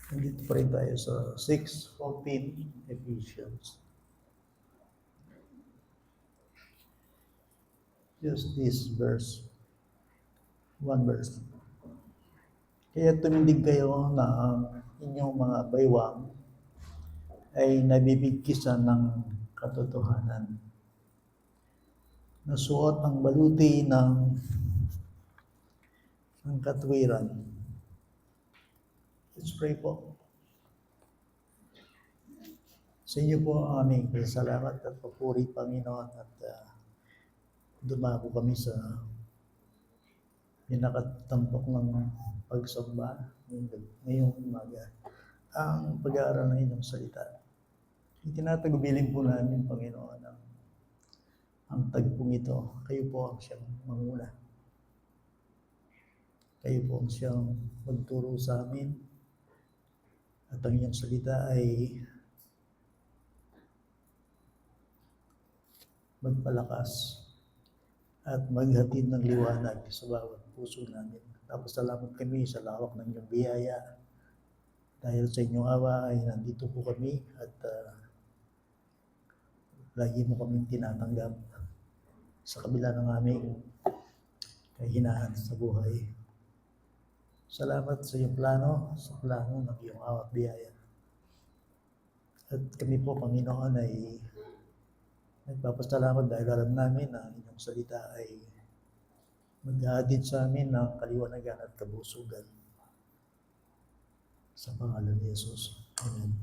Nandito pa rin tayo sa 6:14 Ephesians. Just this verse. One verse. Kaya tumindig kayo na ang inyong mga baywang ay nabibigkisan ng katotohanan. Nasuot ang baluti ng katwiran. Let's pray po. Sa inyo po ang aming salamat at papuri, Panginoon, at dumako kami sa pinakatampok ng pagsamba ngayong umaga. Ang pag-aaral ng inyong salita. Itinatagubilin po namin, Panginoon, ang tagpong ito. Kayo po ang siyang manguna. Kayo po ang siyang magturo sa amin. At ang inyong salita ay magpalakas at maghatid ng liwanag sa bawat puso namin. Tapos salamat kami sa lawak ng inyong biyaya. Dahil sa inyong awa ay nandito po kami at lagi mo kaming tinatanggap sa kabila ng aming kahinaan sa buhay. Salamat sa iyong plano, sa plano ng iyong awa at biyaya. At kami po, Panginoon, ay nagpapasalamat dahil alam namin na ang inyong salita ay maghahatid sa amin ng kaliwanagan at kabusugan. Sa pangalan ni Jesus. Amen.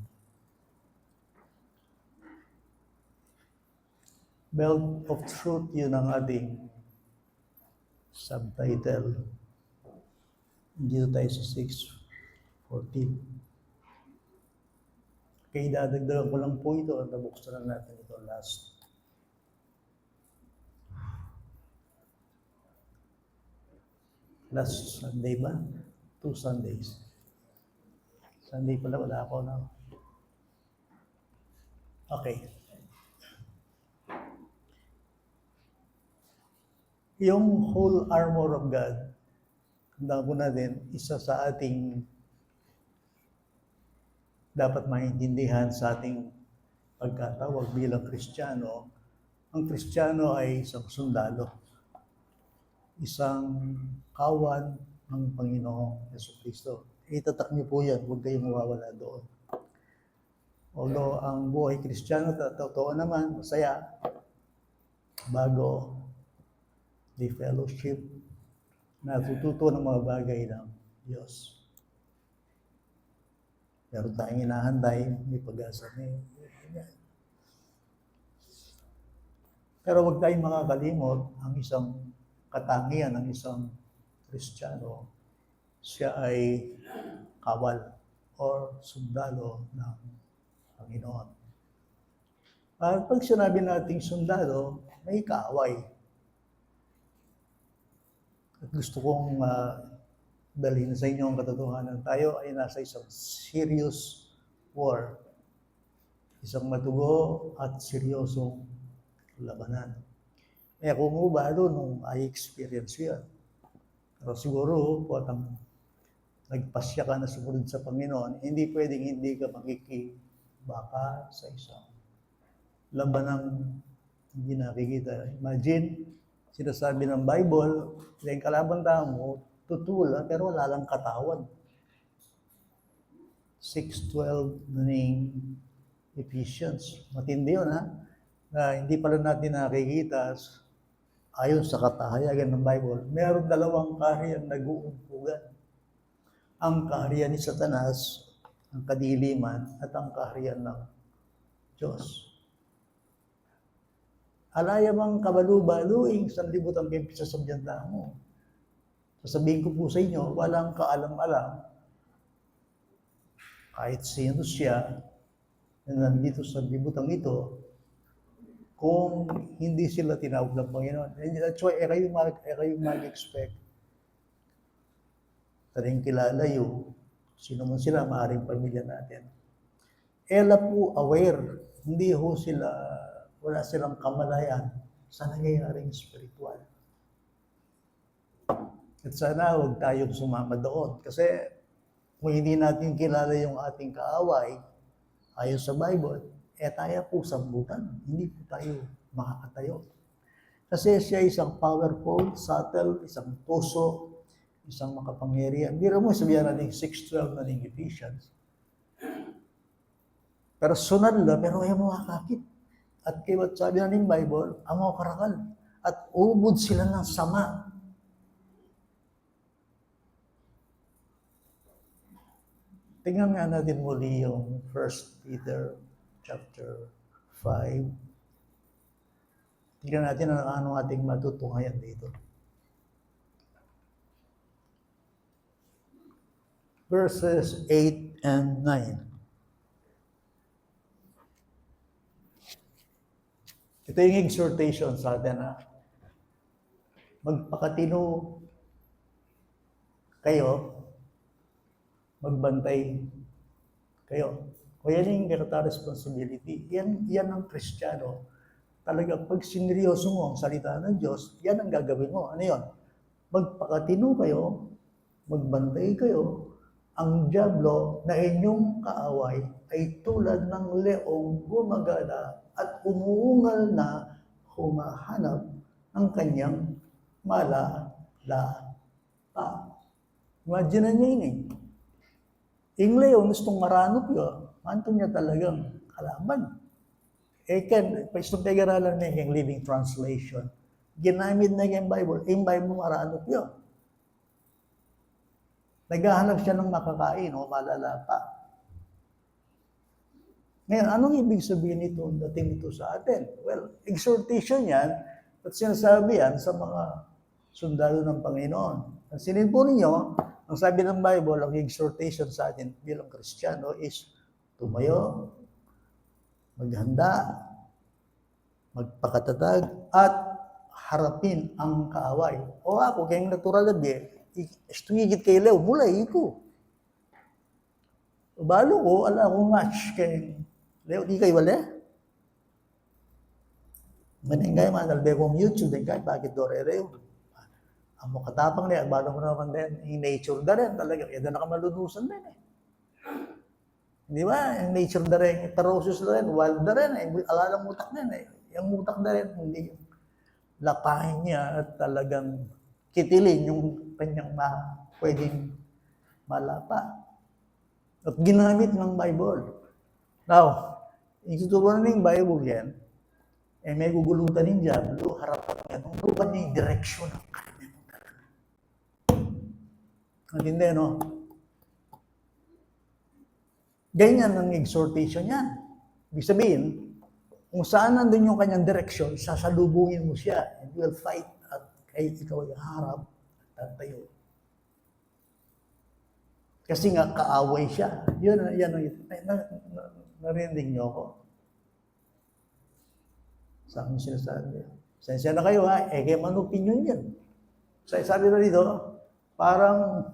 Belt of Truth, yun ang ating subtitle. Dito tayo sa 6:14. Kaya dadagdagan ko lang po ito at nabuksan na natin ito last Sunday ba? 2 Sundays. Sunday pala, wala ako na. Okay. Yung whole armor of God, tandaan po natin, isa sa ating dapat maintindihan sa ating pagkatawag bilang Kristiyano. Ang Kristiyano ay isang sundalo. Isang kawan ng Panginoong Jesucristo. Itatak niyo po yan, huwag kayong mawawala doon. Although ang buhay Kristiyano, totoo naman, masaya, bago, the fellowship, natututo ng mga bagay ng Diyos. Pero tayong inahanday, may pag-asa na yun. Pero huwag tayong makakalimot ang isang katangian ng isang Kristiyano. Siya ay kawal or sundalo ng Panginoon. At pag sinabi nating sundalo, may kaaway. At gusto kong dalhin sa inyo ang katotohanan. Tayo ay nasa isang serious war. Isang matugo at seryosong labanan. Kung ubalo nung I experience yan. Pero siguro, kung nagpasya ka na sumunod sa Panginoon, hindi pwedeng hindi ka makikibaka sa isang labanang hindi nakikita. Imagine, sinasabi ng Bible, yung kalaban mo, tutula, pero wala lang katawan. 6:12 ng Ephesians. Matindi yun, ha? Na hindi pala natin nakikita ayon sa katahayagan ng Bible. Meron dalawang kaharian nag-uumpugan. Ang kaharian ni Satanas, ang kadiliman, at ang kaharian ng Diyos. Alayamang kabalu-baluing sanlibutan kayo pisasabihan mo. Sasabihin ko po sa inyo, walang kaalam-alam, kahit sino siya na nandito sa libutang ito, kung hindi sila tinawag ng Panginoon. And that's why kayo mag-expect. Taring kilala yung sino man sila, maaaring pamilya natin. Ela po aware, hindi ho sila, wala silang kamalayan sa nangyayaring spiritual. At sana huwag tayong sumama doon. Kasi Kung hindi natin kilala yung ating kaaway, ayon sa Bible, tayo po sambutan. Hindi po tayo makakatayo. Kasi siya isang powerful, subtle, isang puso, isang makapangyarihan. Biro mo, sabihan natin 6:12 na ng Ephesians. Personal na, pero ayaw mo makakakit. At kaya sabi na ng Bible, ang mga karakal. At ubod sila ng sama. Tingnan nga natin muli yung 1 Peter chapter 5. Tingnan natin ano ating matutungayan dito. Verses 8 and 9. Ito yung exhortation sa atin na magpakatino kayo, magbantay kayo. O yan yung karata responsibility. Yan ang Kristiyano. Talaga, pag sineryoso mo ang salita ng Diyos, yan ang gagawin mo. Ano yun? Magpakatino kayo, magbantay kayo, ang dyablo na inyong kaaway ay tulad ng leong gumagala at umuungal na humahanap ng kanyang malala pa. Imagine niya yun eh. Yung leong gustong maranop yun, manto niya talagang kalaban. Pwestong kagaralan na yung Living Translation. Ginamit na yung Bible maranop yun. Naghahanap siya ng makakain o malala pa. Ngayon, anong ibig sabihin nito, dating ito sa atin? Well, exhortation yan, at sinasabi yan sa mga sundalo ng Panginoon. Pansinin po ninyo, ang sabi ng Bible, ang exhortation sa atin bilang Kristiyano is tumayo, maghanda, magpakatatag, at harapin ang kaaway. O ako, kayong natural na tumigit kay Leo, mulay ko. Balo ko, ala akong match kay Leo, di kayo wala? Maningay man, albe kong YouTube, din kahit bakit dore Leo. Ang makatapang niya, balo mo naman din, yung nature na rin talaga, kaya na nakamalulusan din eh. Di ba? Yung nature na rin, ferocious na rin, wild na rin eh, alalang mutak na rin eh. Yung mutak na rin, hindi lapahin niya at talagang kitilin yung kanyang pwedeng malapa. At ginamit ng Bible. Now, yung tuturuan ng Bible yan, may gugulutan ng Diablo, harapan niya, tuturuan niya yung direksyon ng kanya. Hindi, no? Ganyan ang exhortation yan. Ibig sabihin, kung saan nandun yung kanyang direksyon, sasalubungin mo siya, and you will fight at kahit ikaw ay harap at tayo. Kasi nga, kaaway siya. Yan narinig niyo ako. Sa akin sinasabi. Sensya na kayo ha, kaya man opinion yan. Sabi na dito, parang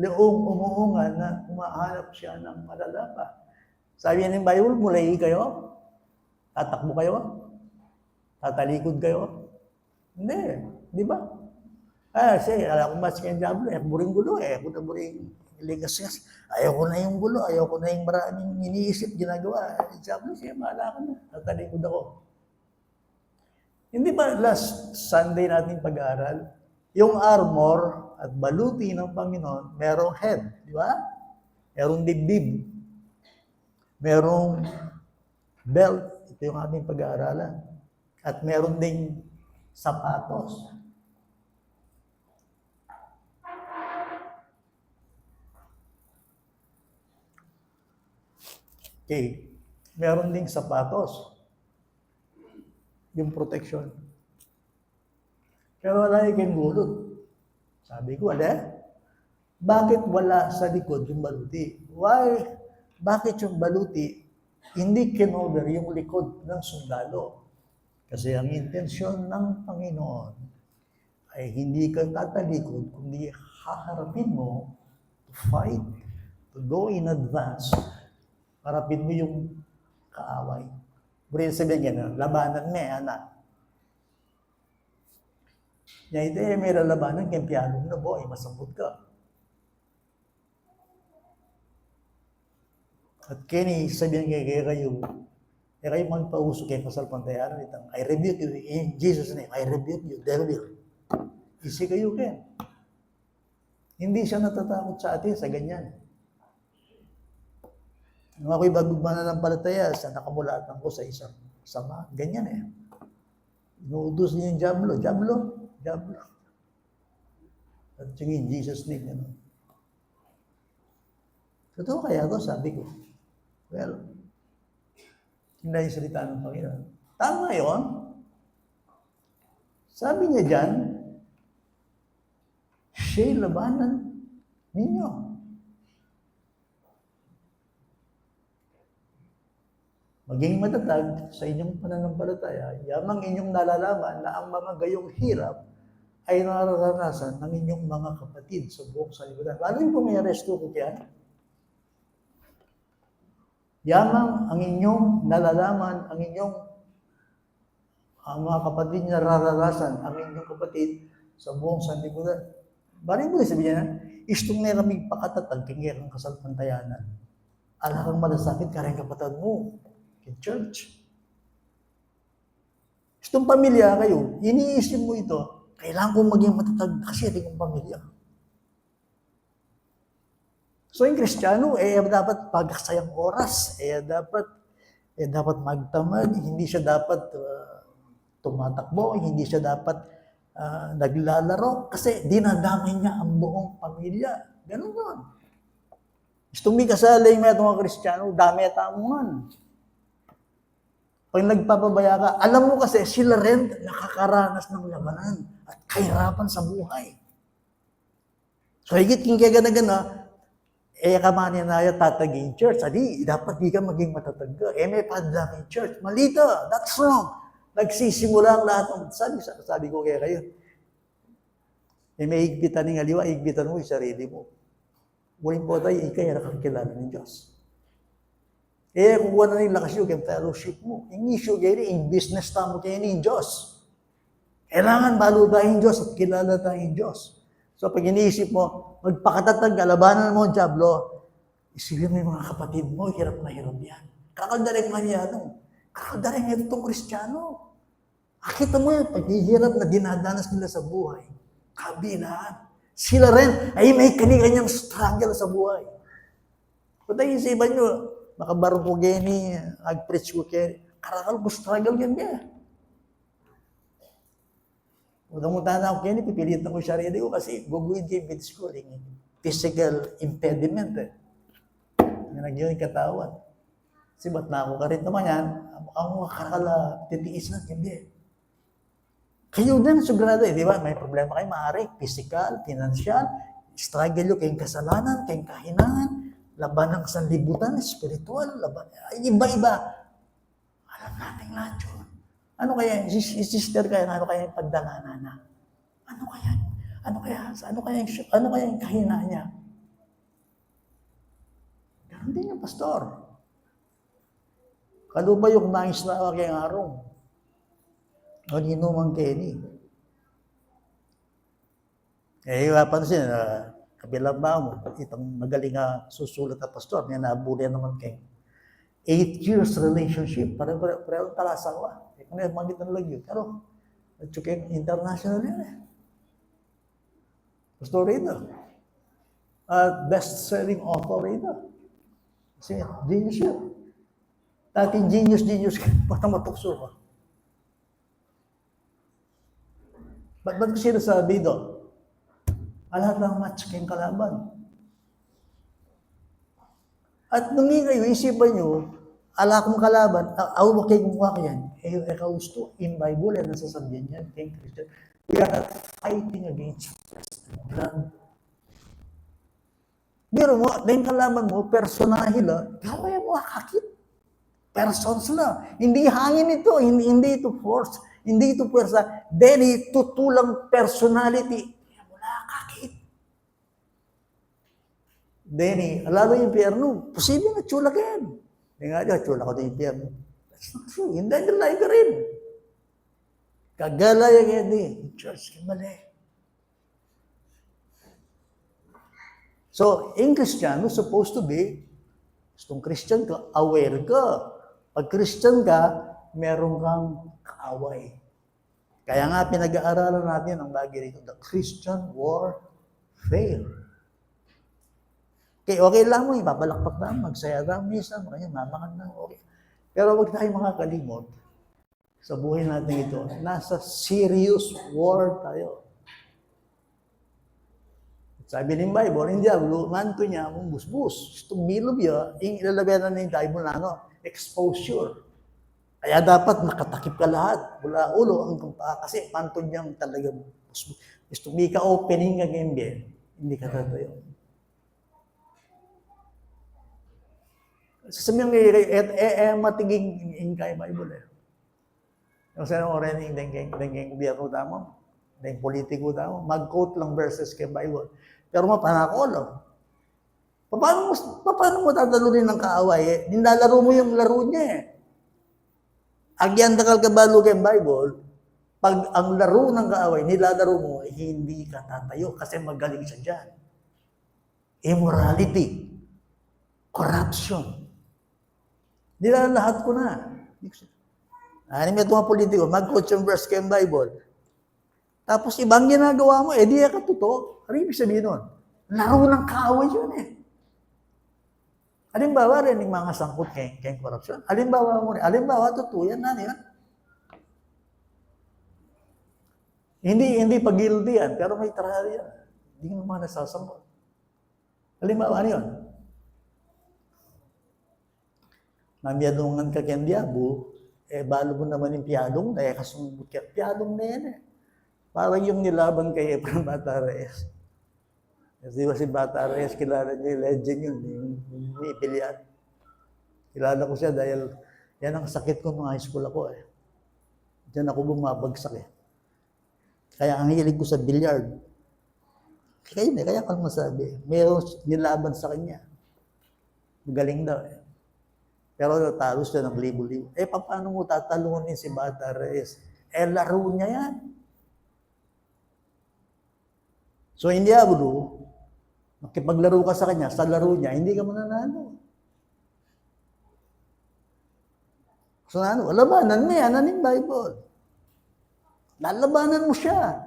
leong umuungan na umahanap siya ng malalapa. Sabi niya ng Bible, mulay kayo? Tatakbo kayo? Tatalikod kayo? Hindi. Di ba? Alam ko mas kayang Diablo, buring gulo, buring ligas. Ayaw ko na yung gulo, ayaw ko na yung maraming iniisip, ginagawa. Diablo, siya, mahala ka na. Tatalikod ako. Hindi ba last Sunday natin pag-aaral, yung armor at baluti ng Panginoon, merong head, di ba? Merong dibdib. Merong belt, ito yung ating pag-aaralan. At meron ding sapatos. Okay. Meron ding sapatos. Yung protection. Pero wala yung gulot. Sabi ko, wala. Bakit wala sa likod yung baluti? Why? Bakit yung baluti hindi kinover yung likod ng sundalo? Kasi ang intensyon ng Panginoon ay hindi ka tatalikod, kundi haharapin mo to fight, to go in advance. Harapin mo yung kaaway. Buriya sabihin niya, labanan may anak. Niya ito may lalabanan, kaya piyano na boy, masambot ka. At Kenny, sabihin kayo, kayo magpausok kayo kasalpantayanan itang, I rebuke you in Jesus' name, I rebuke you, devil. Isi kayo, Ken. Hindi siya natatakot sa atin sa ganyan. Nung ako'y bagong mananampalataya, sa nakamulatan ko sa isang sama, ganyan eh. Inuutos niya yung Diablo. At sige, in Jesus' name, yan. Totoo kaya ito, sabi ko. Well, hindi yung salita ng Panginoon. Tama yun. Sabi niya dyan, siya'y labanan ninyo. Maging matatag sa inyong pananampalataya, yamang inyong nalalaman na ang mga gayong hirap ay nararanasan ng inyong mga kapatid sa buong sanlibutan. Lalo yung pumayaresto ko yan. Yamang ang inyong nalalaman, ang mga kapatid na nararanasan, ang inyong kapatid sa buong sanlibutan. Bari mo sabihin niya, istong neramig pakatatag kingir ng kasalpantayanan. Ala kang malasakit ka rin kapatid mo. In church. Istong pamilya kayo, iniisip mo ito, kailangan kong maging matatag kasi ito yung pamilya. So yung Kristiyano, dapat pagaksayang oras, dapat magtamad, hindi siya dapat tumatakbo, hindi siya dapat naglalaro, kasi dinadamay niya ang buong pamilya. Ganun yun. Gusto may kasali yung mga Kristiyano, dami at amungan. Pag nagpapabaya ka, alam mo kasi sila rin nakakaranas ng labanan at kahirapan sa buhay. So higit kung kaya gana-gana, kamani na tatagin church. Adi, dapat di ka maging matatag ka. May padlaming church. Malita, that's wrong. Nagsisimula ang lahat ng, sabi ko kaya kayo, may higpitan ng aliwa, higpitan mo yung sarili mo. Muling po tayo, ikay nakakilala ng Diyos. Kung wala na yung lakas yung fellowship mo, yung issue kayo yung business tamo kayo ng Diyos. Kailangan balo tayong Diyos at kilala tayong Diyos. So pag iniisip mo, magpakatatag, labanan mo ang Diablo, isipin mo yung mga kapatid mo, hirap na hirap yan. Kakaldaring Mariano, kakaldaring itong Kristiyano. Akita mo yun, paghihirap na dinadanas nila sa buhay, kabilaan. Sila rin ay may kanyang struggle sa buhay. Kung tayo isipan nyo, makabaro ko gani, ag-preach ko kaya, karakal ko struggle yan niya. Umunta na ako kaya, pipilitan ko siya rin ko kasi guguin kayo med schooling. Physical impediment eh. Nagyan yung katawan. Kasi ba't na ako ka rin naman yan? Ang kakala, titiis na, hindi. Kayo din, sigurado eh, di ba? May problema kayo, maaari. Physical, financial, struggle yung kayong kasalanan, kayong kahinaan, laban ng sanlibutan, spiritual, laban. Iba-iba. Alam natin lahat yun. Ano kaya, sister kaya, ano kaya yung pagdalanan na? Ano kaya yung kahinaan niya? Ganon din yung pastor. Kaluba yung nangis na kayang arong. O ninumang Kenny. Pansin, kabilang ba mo, itong magaling na susulat na pastor, niya nabuli naman kayo. 8 years relationship, parang talasawa. Kung manggit na lang yun. Pero, at international yun eh. Pastor ito. Best-selling author ito. Kasi, genius yun. Dating genius, patang matukso ka. Ba't ko sinasabi doon? Lahat ng match kayong kalaban. At nung kayo, isipan nyo, ala kong kalaban, awa kayo kumuha ka yan. Kausto, in Bible, yan nasasabihan yan, kayong Christian. We are not fighting against blood. Pero mo, dahil kalaban mo, personahe lang, kaya mo kakit. Persons na. Hindi hangin ito, hindi ito force, hindi ito pwersa. Then, tutulang personality. Kaya mo nakakit. Then, lalo yung impyerno, posible na tsula ka yan. Hindi nga, tsula ko na yung impyerno. That's not true. Hindi nalay ka rin. Kagala yung yan eh. Church, mali. So, in Christian, we're supposed to be Gustong Christian ka, aware ka. Pag Christian ka, meron kang kaaway. Kaya nga pinag-aaralan natin ang bagay rito, the Christian warfare. Okay lang mo, ipapalakpak na, magsaya na, misa, mamangan na, okay. Pero huwag tayong makakalimot sa buhay natin ito, nasa serious war tayo. Sabi ng Bible, hindi manto niya, busbus. Tumilog yun, ilalabanan na yung Bible na exposure. Kaya dapat nakatakip ka lahat, mula ulo hanggang paa, kasi manto niyang talagang busbus. Gusto may ka-opening ng MBL, hindi ka tatayo. Sasabihin matiging in kay Bible eh. Kasi ano rin yung dengeng gobyerno tamo, dengeng politiko tamo, mag-quote lang verses kay Bible. Pero mapanakolo. Paano mo tatalunin ng kaaway eh? Nilalaro mo yung laro niya eh. Agyan dakal kabalo kay Bible, pag ang laro ng kaaway, nilalaro mo, hindi ka tatayo kasi magaling siya dyan. Immorality, corruption. Nilalahat ko na. Ano may mga politiko, mag-quote yung verse kay Bible. Tapos ibang ginagawa mo, di ka totoo. Ano ibig sabihin nun? Laro ng kaaway yun eh. Halimbawa rin yung mga sangkot kay corruption. Halimbawa, totoo yan na yan. Hindi pag-guilty yan, pero may trial yan. Hindi mo mga nasasangkot. Halimbawa, ano yun? Namiyadungan ka kay Diabo, balo mo naman yung piyadong na kasumbot ka. Piyadong na yan eh. Parang yung nilaban kay Efraim Bata Reyes. Kasi si Bata Reyes, kilala niya yung legend yun, yung ipilian. Kilala ko siya dahil yan ang sakit ko nung high school ako eh. Diyan ako bumabagsak eh. Kaya ang hilig ko sa billiard. Kaya kang masabi, mayroong nilaban sa kanya. Magaling daw eh. Pero natalo siya ng libo-libo. Paano mo tatalunin si Bata Reyes? Laro niya yan. So, hindi Diablo, makipaglaro ka sa kanya, sa laro niya, hindi ka mananalo. So, labanan mo yan, yung Bible. Lalabanan mo siya.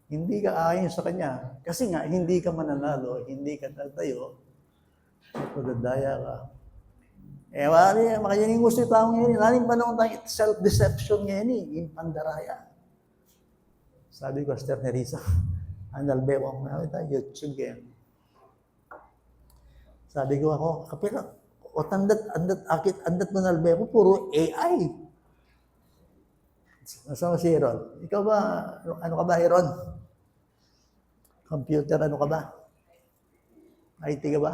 Hindi ka ayon sa kanya. Kasi nga, hindi ka mananalo, hindi ka tatayo, pagdadaya ka. Makayanin gusto yung taong ngayon. Laling panahon tayo, self-deception ngayon yung pandaraya. Sabi ko, Esther Nerissa, andalbewang na ito, YouTube yan. Sabi ko ako, kapila, andat mo nalbewo, puro AI. Nasama si Aaron. Ikaw ba, ano ka ba, Aaron? Computer, ano ka ba? IT ka ba?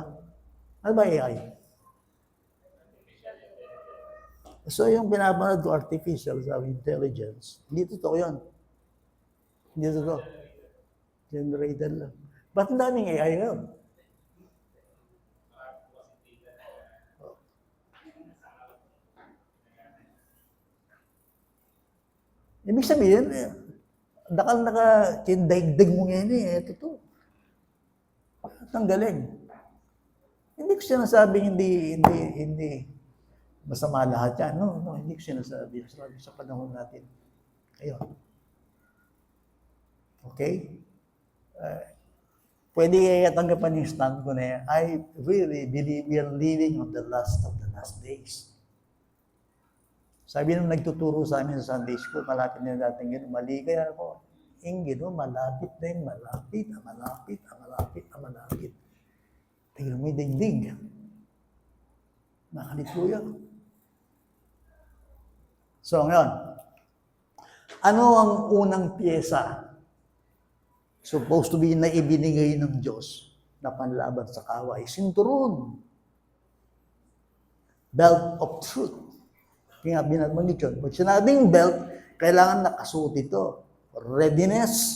Ano ba AI? So yung pinapanood ko, artificial intelligence, hindi totoo yun. Hindi totoo. Generated lang. Ba't ang daming AI ngayon? Ibig sabihin, dakal kindaigdig mo ngayon ito. Ang galing. Hindi ko sinasabing hindi masama lahat yan. No, hindi ko sinasabi. Sabi sa panahon natin. Ayun. Okay? Pwede kaya tanggapan yung stand ko na yan. I really believe we are living on the last of the last days. Sabi nung nagtuturo sa amin sa Sunday School, malapit na natin yun, mali kaya ako. Ingin, malapit na yung malapit. Tingnan mo yung digdig. Nakalituya. So, ngayon, ano ang unang pyesa supposed to be na ibinigay ng Diyos na panlaban sa kaway? Sinturon. Belt of truth. Kaya binagbanggit yun. Pag sinabing belt, kailangan nakasuot ito. Readiness.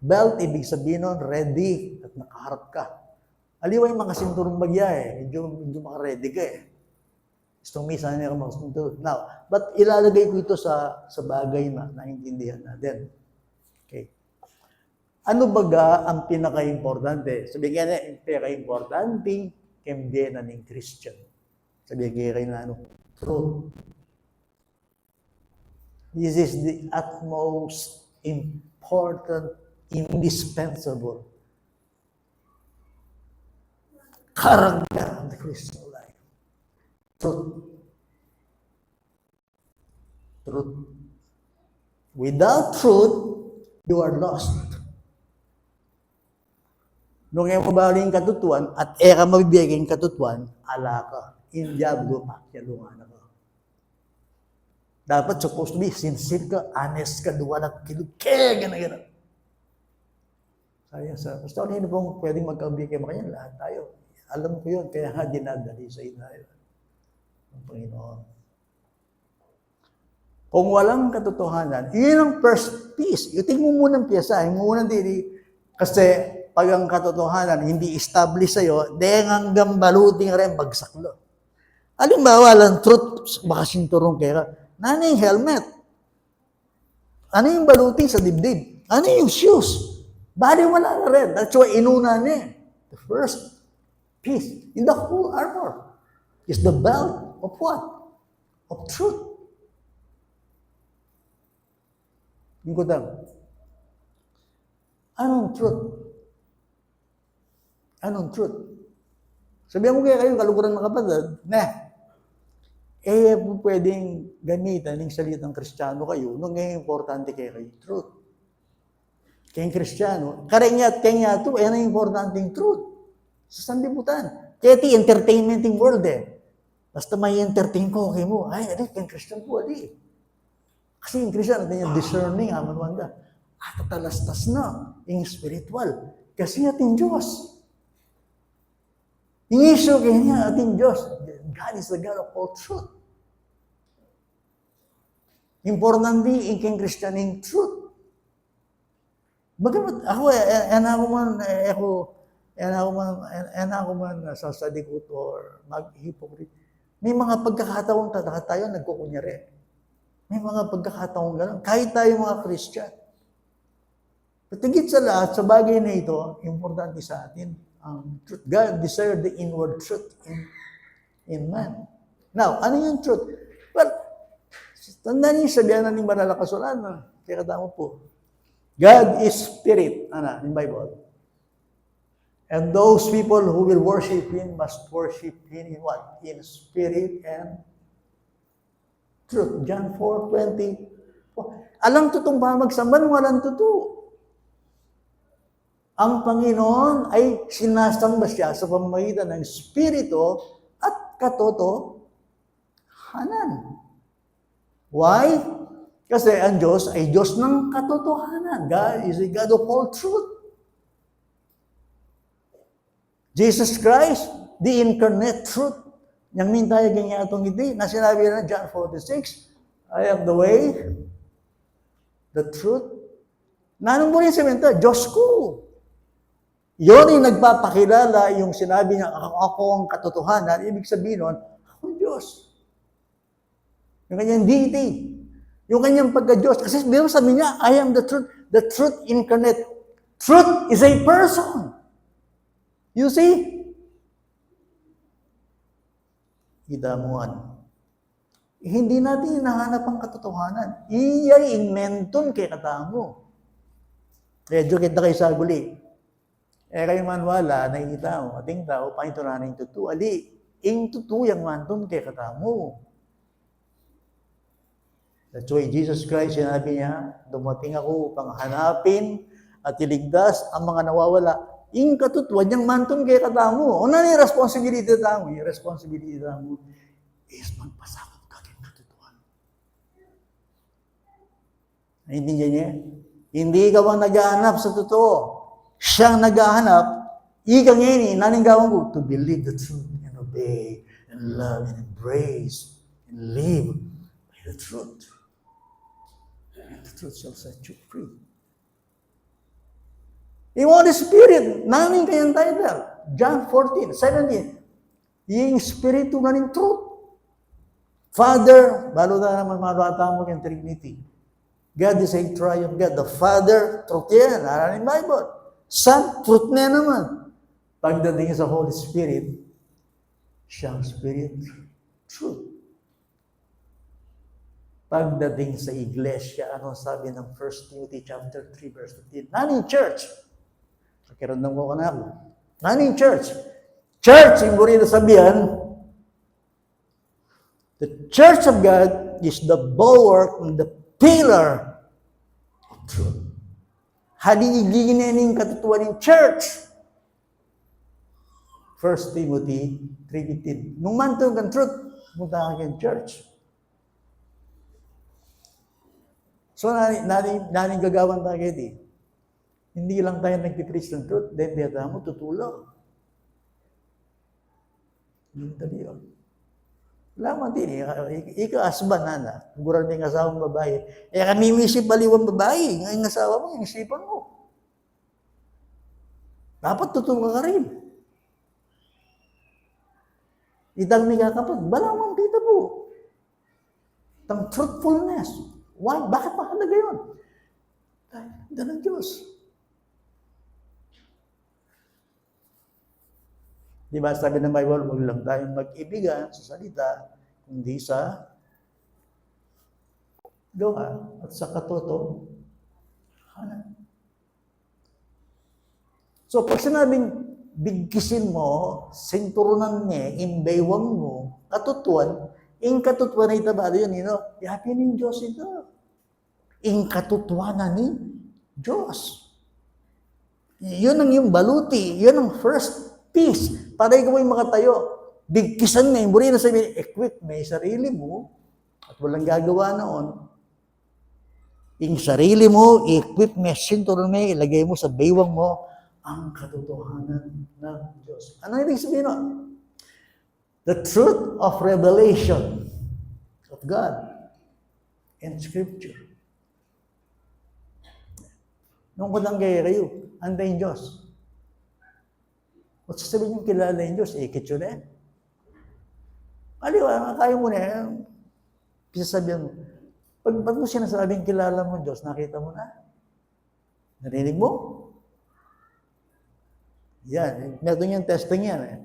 Belt, ibig sabihin nun, ready at nakaharap ka. Aliwa yung mga sinturong bagya medyo maka-ready ka Gusto misa niya mga sinturong. Now, but ilalagay ko ito sa bagay na naintindihan natin. Okay. Ano baga ang pinaka-importante? Sabihin nga yung pinaka-importante kembena ng Christian. Sabi kayo na truth. This is the utmost important, indispensable character of the Christian life. Truth. Truth. Without truth, you are lost. Nung mo baling katutuan at ka mabibigay katutuan, ala ka. In diablo, pakyalungan ako. Dapat supposed to be sincere ka, honest ka, duwalat, kilukhe, gano'n. Sayang sa, Pastor, hindi pong pwedeng magkabigay mo kanya, lahat tayo. Alam ko yun, kaya nga dinadali sa tayo. Ang Panginoon. Kung walang katotohanan, yun ang first piece. Yung tingin mo munang piyesa, yung munang dili, kasi pag ang katotohanan hindi establish sa'yo, dahil hanggang baluting rin bagsaklo. Alimbawa, lang truth, baka sinturong kaya, ano yung helmet? Ano yung baluting sa dibdib? Ano yung shoes? Bali wala na rin. That's why inuna niya. The first piece in the whole armor is the belt of what? Of truth. Yung kutang. Anong truth? Anong truth? Sabihan mo kaya kayong kalukuran ng kapatid, pwedeng gamitan ng salitang Kristiyano kayo, nung ngayon importante kayo truth. Kayong Kristiyano, kaya ito, ang importanteng truth. Sa sanlibutan. Kaya iti entertainmenting world Basta may entertain ko, okay mo, kayong Kristiyano po, Kasi yung Kristiyano, yung discerning, aman-wanda. Talastas na, yung spiritual. Kasi ating Diyos. Yung issue kaya niya, ating Diyos. God is the God of all truth. Importante yung Christian yung truth. Bagamat ako, ako man sa sadikot or mag-hypocrite. May mga pagkakataon tayo nagkukunyari. May mga pagkakataon gano'n. Kahit tayo mga Christian. Patigit sa lahat, sa bagay na ito, importante sa atin, ang truth. God desired the inward truth in man. Now, ano yung truth? Well, tandaan niyo, sabihan na ni Malalakasolan, kaya katama po. God is spirit, in Bible. And those people who will worship Him must worship Him in what? In spirit and truth. John 4:20. Alang tutong ba magsamban, walang tuto. Ang Panginoon ay sinasamba siya sa pamamagitan ng Espiritu at katotohanan. Why? Kasi ang Diyos ay Diyos ng katotohanan. God is a God of all truth. Jesus Christ, the incarnate truth. Yang mintay ganyan itong hindi, na sinabi na John 46, I am the way, the truth. Nanong mo rin sabihin ito, Diyos ko. Yun yung nagpapakilala yung sinabi niya, ako ang katotohanan. Ibig sabihin nun, ako ang Diyos. Yung kanyang deity. Yung kanyang pagka-Diyos. Kasi sabi niya, I am the truth incarnate. Truth is a person. You see? Hidamuan. Hindi natin hinahanap ang katotohanan. Iyay inmenton kay katamo. Medyo kita kay saguli. Kayo man wala, nakikita mo, ating tao, pahinto na ng tutu. Ali, ing tutu yung manton kay katamo. That's why Jesus Christ, sinabi niya, dumating ako upang hanapin at iligtas ang mga nawawala. Ing katutuan yung manton kay katamo. Una ni responsibility tamo. Yung responsibility tamo is magpasakot ka kay katutuan. Naintindihan niya? Hindi ka bang naghahanap sa totoo? Siyang naghahanap, ika ngayon, naninggawan ko, to believe the truth and obey and love and embrace and live by the truth. And the truth shall set you free. Yung Holy Spirit, namin kayang title, John 14:17, yung Espiritu na ng truth. Father, balo na naman marata mo yung Trinity. God is a triumph God. The Father, truth yan, naranin Bible. Son, truth na naman. Pagdating sa Holy Spirit, siyang Spirit, truth. Pagdating sa iglesia, ano sabi ng 1 Timothy chapter 3, verse 15? Naning church. Pakiramdam ko na ako. Naning church. Church, yung rin sabihan, the church of God is the bulwark and the pillar of truth. Haligiginin katutuan ng church. 1 Timothy 3:15. Nung mantong kang truth, punta ka kang church. So, naning gagawan tayo di. Hindi lang tayo nagpipreach ng truth, then diya mo tutulog. Yung tabi yun. Laman din, ika-asban na, gural may asawang babae. Kami misip baliwang babae, ngayon asawa mo, yung isipan mo. Dapat tutulong ka rin. Itang may kakapag, balamang kita po. Itang truthfulness. Why? Bakit mahalaga yun? Dahil ng Diyos. Di ba sabi ng Bible, huwag lang tayong mag-ibigan sa salita, kundi sa doha at sa katotohanan. So pag sinabing bigkisin mo, sinturunan niya, imbaywang mo, katutuan, yung katutuan na itabado yun, yapi ng Diyos ito. Yung katutuanan ni Diyos. Yun ang yung baluti, yun ang first piece. Para ikaw ay makatayo, bigkisan na yung na sabihin, equip mo yung sarili mo, at walang gagawa noon. Yung sarili mo, equip mo, sinturon mo, ilagay mo sa baywang mo, ang katotohanan ng Diyos. Ano ibig sabihin nun? The truth of revelation of God in Scripture. Nung kutang kayo, antayin Diyos. At sasabihin yung kilala yung Diyos, ikit yun eh. Aliwa, kaya mo na, sasabihin mo, pag mo sinasabing kilala mo Diyos, nakita mo na? Narinig mo? Yan, meron yung testing yan eh.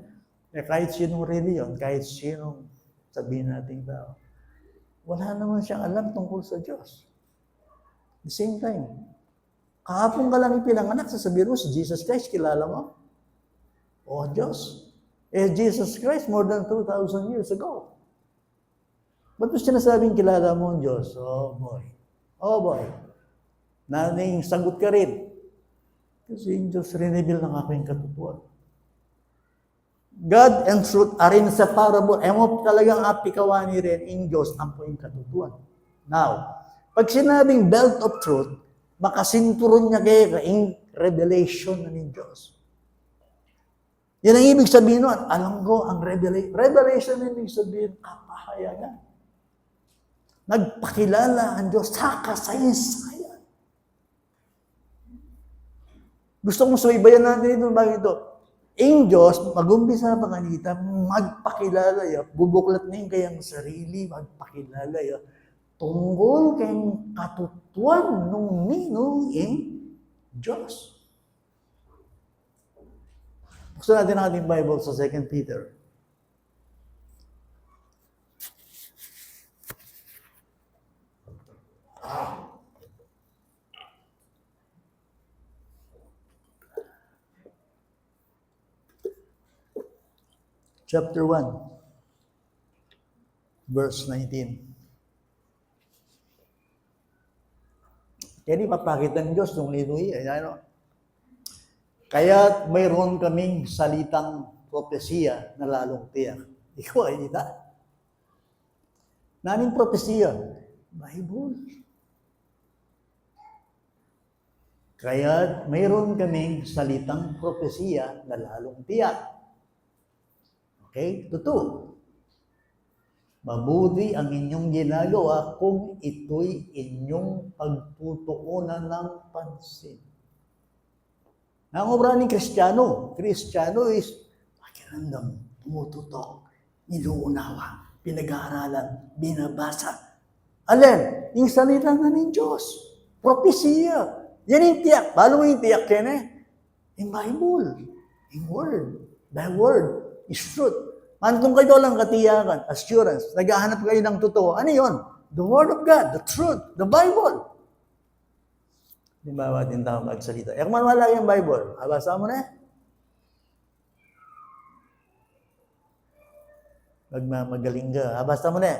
Kahit sinong reliyon, kahit sinong sabihin natin tao, wala naman siyang alam tungkol sa Diyos. At the same time, kahapon ka lang ipinanganak, sasabihin mo, si Jesus Christ, kilala mo? O Diyos. Jesus Christ, more than 2,000 years ago. Ba't mo sinasabing kilala mo ang Diyos? Oh boy. Oh boy. Naning sagot ka rin. Kasi yung Diyos reveal ng aking katutuan. God and truth are inseparable. Mo talagang apikawani rin in Diyos ang po yung katutuan. Now, pag sinabing belt of truth, makasinturon niya kayo in revelation na ng Diyos. Yan ang ibig sabihin nun. Alam ko, ang revelation na ibig sabihin, kapahayagan. Nagpakilala ang Diyos sa kasaysayan. Gusto kong subaybayan natin ito, bakit ito? Ang Diyos, mag-umpisa pa kanita, magpakilala ya, bubuklat na yung kayang sarili, magpakilala ya, tungkol kayong katutuan nung ninong Diyos. Buksan natin ang ating Bible sa 2 Peter. Chapter 1, verse 19. Kaya di mapakit ng Diyos nung linuhi. Kaya mayroon kaming salitang propesiya na lalong tiyak. Ikaw ay dita. Naning propesiya? Bible. Kaya mayroon kaming salitang propesiya na lalong tiyak. Okay? Totoo. Mabuti ang inyong ginagawa kung ito'y inyong pagtutuunan ng pansin. Ang obra ng Kristiyano is pakiramdam, tumututok, inuunawa, pinag-aaralan, binabasa. Alin? Yung salita na ng Diyos. Propesiya. Yan yung tiyak. Paano mo yung tiyak yan eh? In Bible. In Word. The Word is truth. Antong kayo lang katiyakan, assurance, naghahanap kayo ng totoo. Ano yun? The Word of God, the truth, the Bible. Di ba ating tao magsalita? Kung wala yung Bible, abasa mo na. Magmamagaling ka, abasa mo na.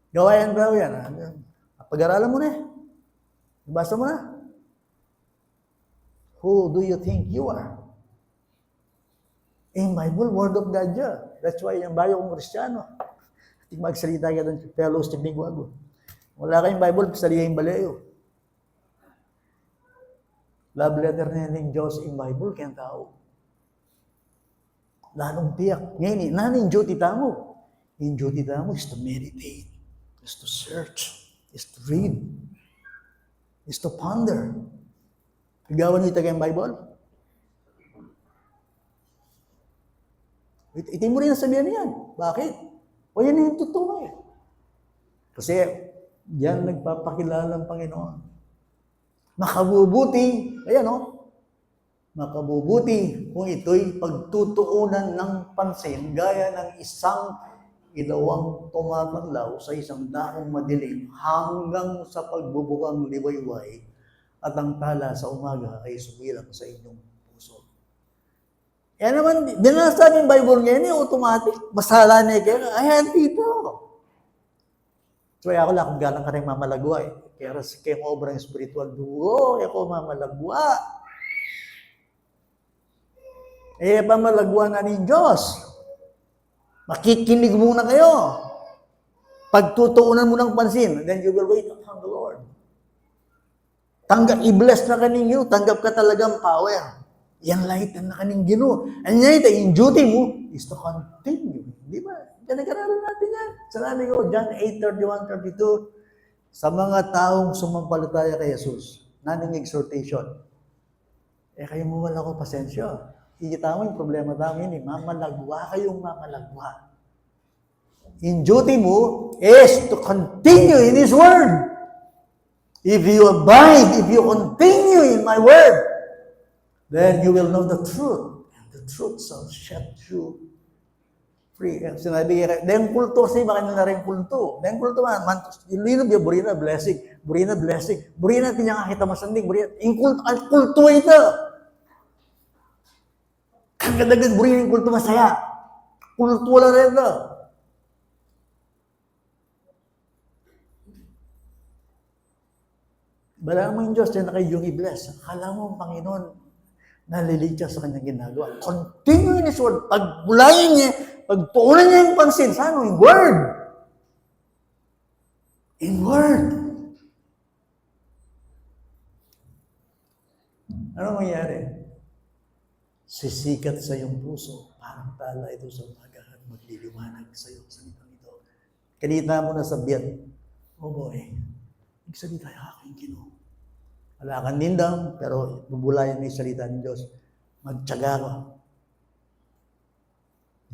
Gawayan daw yan. Pag-aralan mo na. Basa mo na. Who do you think you are? In Bible, Word of God yan. That's why yung bayo kong Kristiyano. Ating magsalita ka doon, fellowship ng Guago. Wala kayong Bible, pasaliya yung balayo. Love letter na yan ng Diyos in Bible, kaya tao. Lalong tiyak. Ngayon, nanin duty tamo. In duty tamo is to meditate, is to search, is to read, is to ponder. Igawan niyo ito kayong Bible? Itin mo rin ang sabihan niyan. Bakit? O yan yung totoo eh. Kasi yan nagpapakilala ng Panginoon. Makabubuti, ayan o, makabubuti kung ito'y pagtutuunan ng pansin gaya ng isang ilawang tumatanlaw sa isang daong madilim hanggang sa pagbubukang liwayway at ang tala sa umaga ay sumilang sa inyong puso. Yan naman, binasa ng Bible ngayon, automatic, masala na kayo, ayan dito. So, ako lang kung galang ka rin mamalagwa eh. Kaya kayo mo obrang spiritual dugo, ako mamalagwa. Pamalagwa na ng Diyos. Makikinig muna kayo. Pagtutuunan mo ng pansin, then you will wait upon the Lord. I-bless na kaninyo, tanggap ka talagang power. Yan light na kaning Ginoo. And yan, yung duty mo is to continue. Di ba? Yan nag-aralan natin yan. Sabi ko, John 8:31-32, sa mga taong sumampalataya kay Jesus, naning exhortation, kayo mo wala ko pasensya. Ikita mo yung problema namin, mamalagwa kayong mamalagwa. In duty mo is to continue in His Word. If you abide, if you continue in my Word, then you will know the truth. And the truth shall set you free. Sinabi kaya, dahil kulto kasi, baka nyo na rin kulto. Dahil kulto man, ilino biya, burina blessing, burina blessing, burina tinangakita masanding, burina, ang kulto ito. Kagadagan, burina yung kulto masaya. Kulto wala rin ito. Bala mo yung Diyos, yan na kayo yung i-bless. Akala mo ang Panginoon, naliligtas sa kanyang ginagawa. Continue in His Word. Pagbulayin niya, pagtuunan niya yung pansin. Saan yung Word? In Word. Ano mangyari? Sisikat sa iyong puso. Parang tala ito sa umaga at magliliwanag sa iyo sa nitong ito. Kanita mo na sabihan, oh boy, nagsalita yung aking Ginoo. Wala kang nindam, pero bubulayan mo yung salita ng Diyos. Magtyaga ka.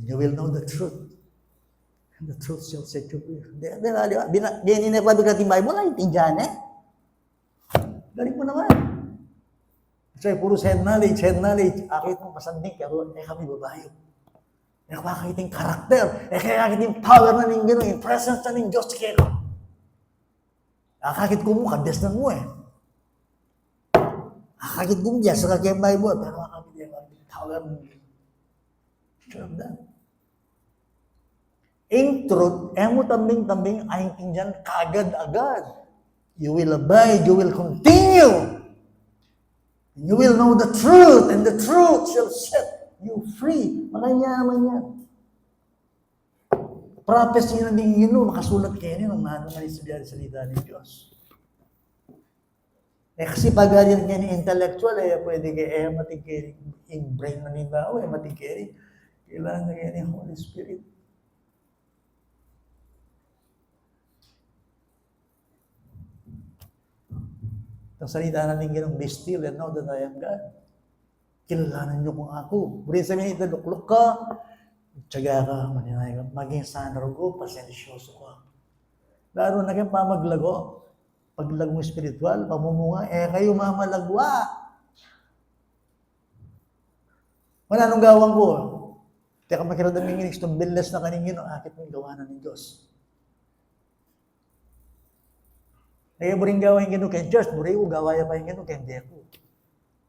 You will know the truth. And the truth shall set you free. Ganyan na sabi natin Bible, ay tindihan eh. Galing mo naman. Kasi puro head knowledge. Akit mong pasanding, pero kami babayo. Nakakakita yung karakter. Kaya kakita yung power na ng gano'n, yung presence na ng Diyos. Kaya nakakakit ko mo, kabes na mo eh. Nakakakit ko mo dyan sa kakayang Bible, pero nakakakita yung power ng Diyos. Sure of that. In truth, mo tambing-tambing ay tingnan kagad-agad. You will abide, you will continue. You will know the truth, and the truth shall set you free. Makanyaman yan. Prophecy na din yun, makasulat kayo nung nanong nga salita ng Diyos. Kasi pag ganyan yan intellectual, pwede kayo matigiri. Yung brain na nila, matigiri. Kailangan na yan yung Holy Spirit. Ang salita natin ganun, be still and know that I am God. Kilalanan niyo kung ako. Burin sabihin, lukluk ka, tiyaga ka, maninay ka, maging sanargo, pasensyoso ka. Lalo na kayong pamaglago. Paglag mo spiritual, pamumunga, kayo mamalagwa. Mananong gawang ko, teka makiradang ng English, itong bilas na kaningin, akit mong gawanan ng Diyos. Kaya mo rin gawin gano'n kay Diyos, mo rin gawaya pa yung gano'n kay hindi ako.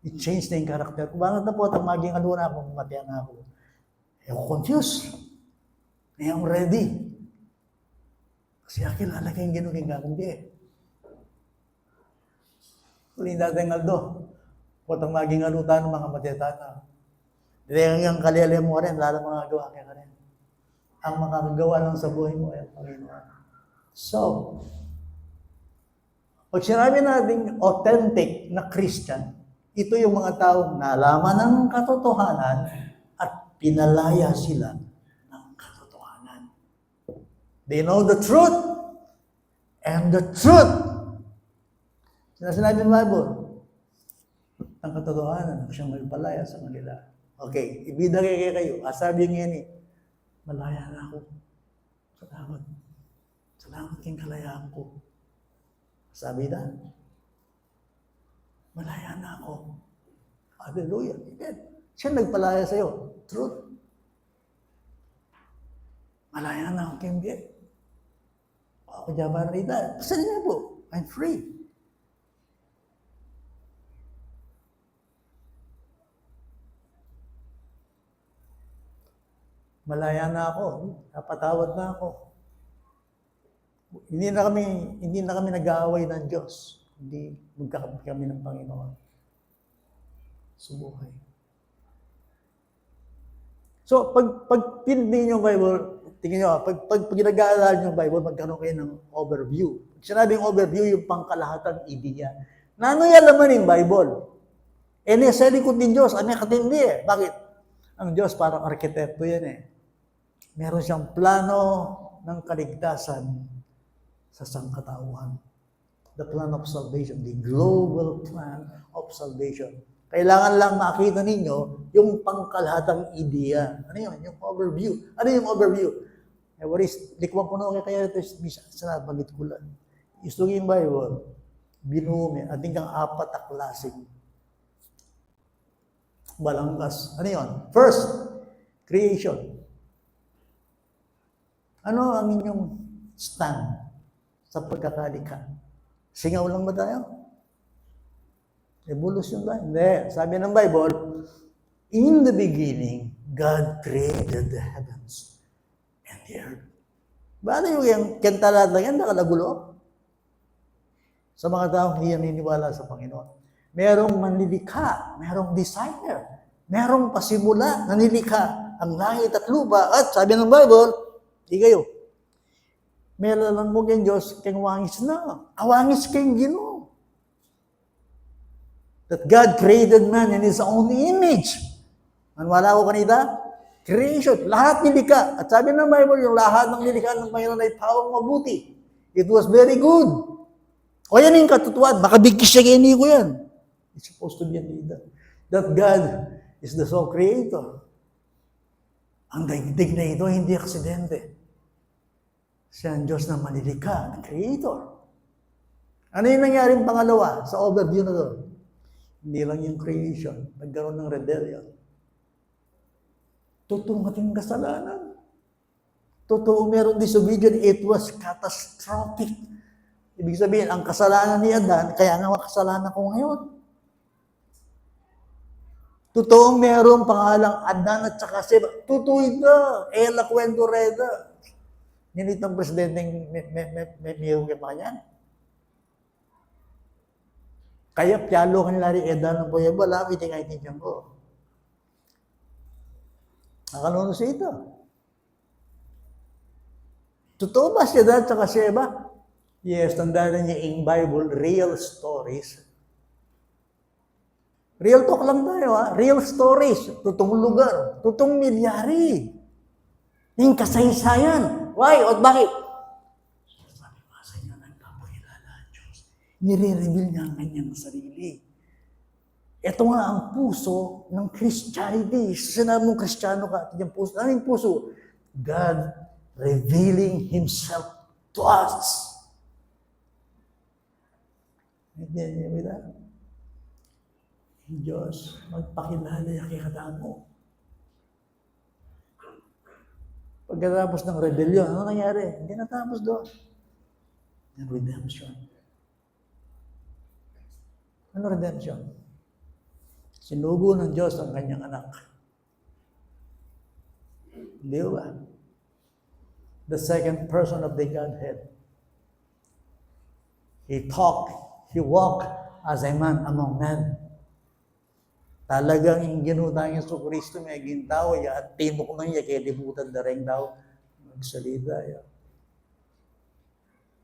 I-change na yung karakter ko. Bakit na po, ang maging ano na ako, mataya na ako. Ako confused. I am ready. Kasi akin lalagay yung gano'n kay kakundi eh. Tuloy natin Aldo, ang maging alutan ng mga matetana. Dili ang kalili mo rin, lalo mga gawa kaya ka rin. Ang makakagawa lang sa buhay mo ay ang Panginoon. So, pag sinabi natin authentic na Christian, ito yung mga taong nalaman ng katotohanan at pinalaya sila ng katotohanan. They know the truth and the truth. Sinasabi ng Bible, ang katotohanan siyang magpalaya sa kanila. Okay, ibidagay kayo. Sabi niya ni, malaya na ako. Salamat. Salamat kayong kalayaan ko. Sabi na, malaya na ako. Hallelujah. Amen. Siya nagpalaya sa'yo. Truth. Malaya na ako kayong biyay. Ako dyan ba rin? Pasan niya po. I'm free. Malaya na ako. Napatawad na ako. Hindi na kami nag-aaway ng Diyos. Hindi magkakamit kami ng Panginoon. Subuhay. So, pag pinili niyo yung Bible, tingnan niyo, pag ginag-aaral niyo yung Bible, magkaroon kayo ng overview. Pag sinabing overview, yung pangkalahatang ideya. Na ano yan naman yung Bible? Sa likod din Diyos, ano katindi eh. Bakit? Ang Diyos parang arkitekto yan eh. Meron siyang plano ng kaligtasan sa sangkatauhan. The plan of salvation, the global plan of salvation. Kailangan lang makita ninyo yung pangkalahatang ideya. Ano yun? Yung overview. Ano yung overview? Likwa ko na kaya ito sa nabanggit ko lang. Gusto yung Bible, binuhumi, ating kang apat na klaseng balangkas. Ano yun? First, creation. Ano ang inyong stand sa pagkakalikha? Singaw lang ba tayo? Evolution ba? Hindi. Sabi ng Bible, in the beginning, God created the heavens and the earth. Paano yung kantalat lang yan, nakalagulo? Sa mga taong hindi naniniwala sa Panginoon. Merong manlilikha, merong designer, merong pasimula, nanilikha ang langit at lupa. At sabi ng Bible, kayo, meron mo kayong Diyos, kayong wangis na. Awangis kayong Ginoo. That God created man in His own image. Manwala ko kanita? Creation. Lahat nilikha. At sabi ng Bible, yung lahat ng nilikha ng Panginoon ay tawang mabuti. It was very good. O yan yung katutuan. Makabigkis siya kini ko yan. It's supposed to be a leader. That God is the sole creator. Ang daigdig na ito, hindi aksidente. Siya ang Diyos na manilikha, creator. Ano yung nangyaring pangalawa sa overview na to? Hindi lang yung creation, nagkaroon ng rebellion. Totoo ating kasalanan. Totoo meron disobedience, it was catastrophic. Ibig sabihin, ang kasalanan ni Adan, kaya nga kasalanan ko ngayon. Totoong merong pangalang Adan at saka Seba. Totoo ito. Ela kwento reda. Ninit ng presidenteng may miyong pa yan. Kaya piyalo kanila rin Adan ng Puya, wala, itingay niyan ko. Nakaluno siya ito. Totoo ba siya dahil saka Seba? Yes, tandaan niya in Bible, real stories. Real talk lang tayo, ha? Real stories. Totoong lugar. Totoong milyari. Yung kasaysayan. Why? O bakit? Sabi ko sa inyo, nagpapakilala ang Diyos. Nire-reveal niya ang kanyang sarili. Ito nga ang puso ng Christianity. Sinabi mong Kristiyano ka, yung puso. Ano yung puso? God revealing Himself to us. Hindi niya. Diyos, magpakilala kay kadamo. Pagkatapos ng rebellion, ano nangyari? Hindi natapos doon. Yung redemption. Ano redemption? Sinugo ng Diyos ang kanyang anak. Di ba? The second person of the Godhead. He walked as a man among men. Talagang yung ginutang yung Kristo may gintaw ya at timok na niya kaya libutan na rin daw magsalita ya.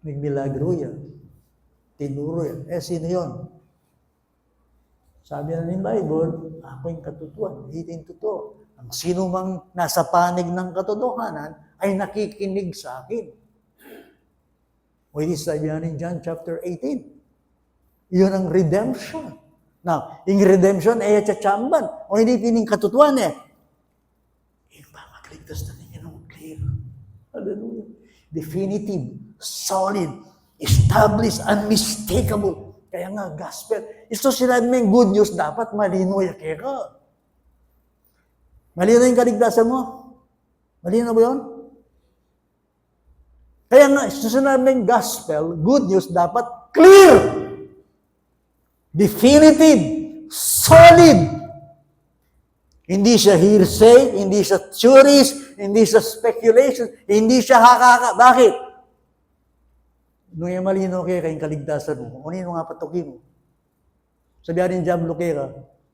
Nagmilagro ya. Tinuro ya. Sino yun? Sabi na ng Bible, ako yung katotohanan, hindi yung totoo. Ang sino mang nasa panig ng katotohanan ay nakikinig sa akin. O hindi sabi na in John chapter 18. Iyon ang redemption. Now, yung redemption ay tsatsamban. O hindi pining katotohanan yung makakligtas na ninyo ng clear. Hallelujah. Definitive, solid, established, unmistakable. Kaya nga, gospel. Ito sinabi mo yung good news, dapat malino yung kaya. Malino yung kaligtasan mo? Malino ba yun? Kaya nga, ito sinabi mo yung gospel, good news, dapat clear. Definitive. Solid. Hindi siya hearsay, hindi siya theories, hindi siya speculation, hindi siya hakaka. Bakit? Nung yung malino kaya kayong kaligtasan mo, kung ano nga patukin mo. Sabihan ng Diablo kaya,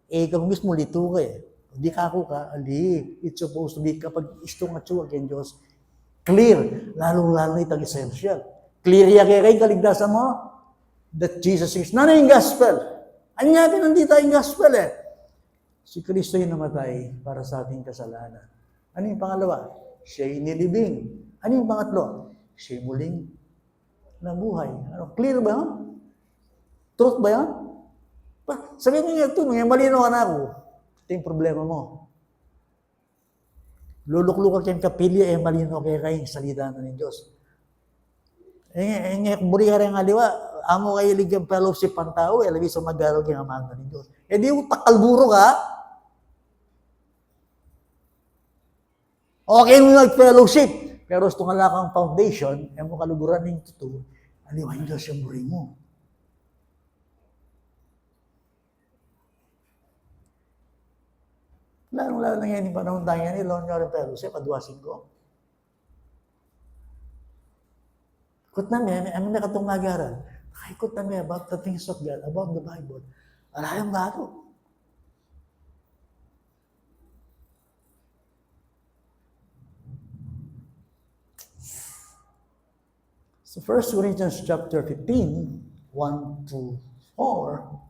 ikaw mismo lito ka eh. Hindi ka ako ka, ali. It's supposed to be kapag istong atsuwag yung Diyos, clear, lalong-lalo itang essential. Clear ya kaya kayong kaligtasan mo, that Jesus is, na yung gospel. Anya pinandita yung gospel eh. Si Kristo yung namatay para sa ating kasalanan. Ano yung pangalawa? Siya yung nilibing. Ano yung pangatlo? Siya yung muling nabuhay. Ano, clear ba yan? Truth ba yan? Sabihin mo nga ito, may malino ka na ako. Ito yung problema mo. Lulukluk kang kapilya, malino kayong salita na ng Diyos. Buri ka rin nga liwa, amo kayo ligyan fellowship ang tao, labi sa mag-aral kang amang ng Diyos. Di yung takalburo ka, okay mo nag-fellowship, pero gusto nga lang kang foundation, mo kaluguran ng totoo, aliwa yung Diyos yung buri mo. Lalo na ngayon yung panahon tayo ni Lord Nyo Fellowship, adwasin ko. Kut namin, ano na katong nag-aral? Nakikot namin about the things of God, about the Bible. Alayang bato. So 1 Corinthians chapter 15, 1 to 4,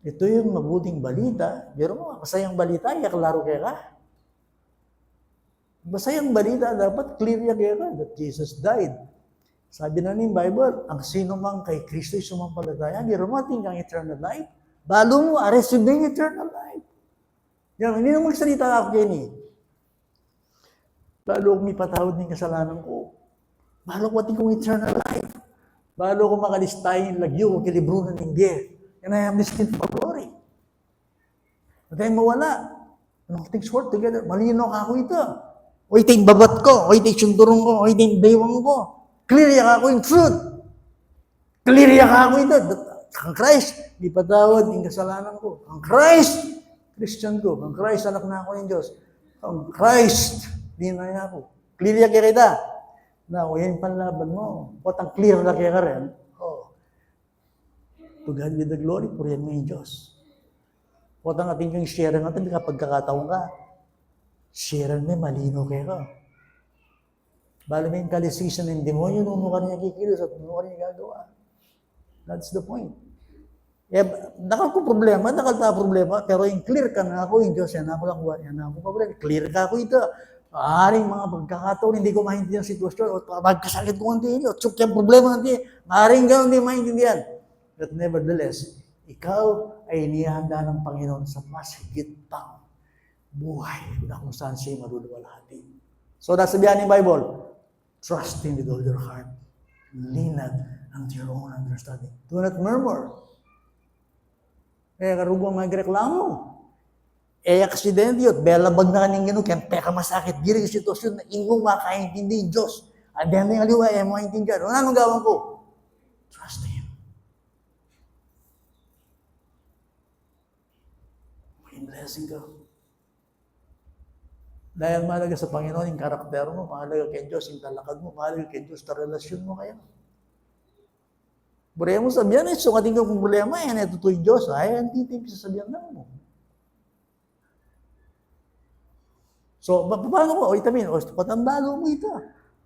ito yung mabuting balita. Pero mo, masayang balita, klaro kaya ka. Masayang balita, dapat clear ya kaya ka, that Jesus died. Sabi na ng Bible, ang sino mang kay Kristo ay sumampalataya, pero mo, tingkang eternal life. Balo mo, receive ng eternal life. Yan, hindi na magsalita ako yan eh. Balo kung may patawad ng kasalanan ko. Balo ko ating kong eternal life. Balo ko makalistay yung lagyo, kilibro ng ingge. And I am destined for glory. At ay mawala. All things work together. Malino ka ako ito. O ito yung babat ko. O ito yung sundurong ko. O ito yung baywang ko. Clear ya ako yung truth. Clear ya ako ito. Ang Christ, di patawad yung kasalanan ko. Ang Christ, Christian ko. Ang Christ, anak na ako ng Diyos. Ang Christ, di na ako. Clear ya kaya kita. Na, o yan panlaban mo. What ang clear na kaya ka rin. To God be the glory, purihan mo yung Diyos. What ang ating kang share natin kapag kakataon ka. Share mo, malino kaya ka. Bala mo yung kalisisan ng demonyo, nung ka niya kikilos at nung ka niya gagawa. That's the point. Nakal ko problema, pero yung clear ka na ako, yung Diyos, yan ako lang, yan ako problema. Clear ka ako ito. Maaaring mga pagkakataon, hindi ko maintindihan ang sitwasyon, o magkasakit ko hindi, o tsuk yung problema hindi, maaaring gano'n hindi maintindihan. But nevertheless, ikaw ay inihanda ng Panginoon sa mas higit pang buhay na kung saan siya maluluwalhati. So, nasabihan ng Bible, trust Him with all your heart. Lean not unto your own understanding. Do not murmur. Kaya karugong magreklamo. aksidente yun, belabag na kaning gano'n, kaya peka masakit, diri yung sitwasyon na ingong makaintindi yung Diyos. At dahil na yung aliwa, makaintindihan. Wala nang gawin ko? Trust Him. May blessing ka. Dahil mahalaga sa Panginoon yung karakter mo, mahalaga kay Diyos yung talakad mo, mahalaga kay Diyos na relasyon mo kayo. Problema mo sabihan, sungating ko kung problema, ito yung Diyos. Ay, hindi tayo sasabihan na mo. So, paano ko? O itamin, patambalo mo ito.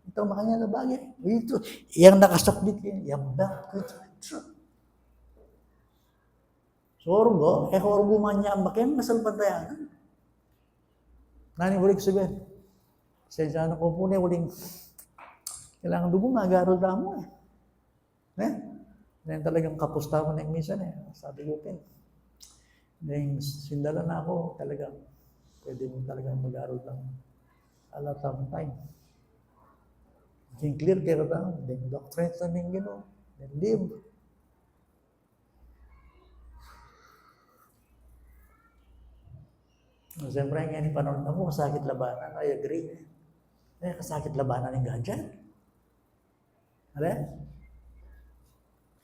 Ito makanya na bagay. Ito, yung nakasakbit yan, yung back with truth. So, orgo, orgo man niya ang bakin, masalpantayan. Nani ulit sabihin, sensya na ko po niya, uling, kailangan dugo, magarol na mo Then talagang kapusta mo na yung minsan sabi ko, then sindala na ako, talagang, pwede mo talagang mag-aral ng a lot of time. Maging clear kayo lang, then doctrine sa mga gano'n, then live. Siyempre, ngayon yung panahon na mo, kasakit labanan, I agree. Kasakit labanan ng gadget. Alin?